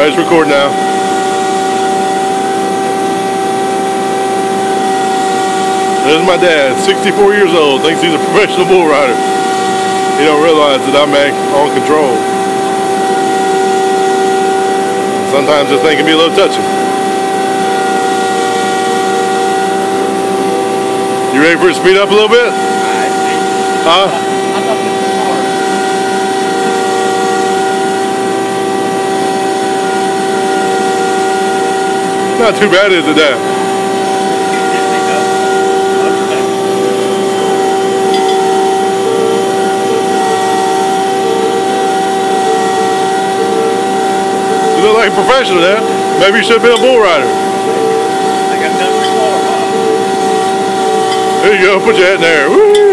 Alright, it's recording now. There's my dad, 64 years old, thinks he's a professional bull rider. He don't realize that I'm on control. Sometimes this thing can be a little touchy. You ready for it to speed up a little bit? Huh? Not too bad, is it, Dad? You look like a professional, Dad. Maybe you should have been a bull rider. I got done before, huh? There you go, put your head in there. Woo!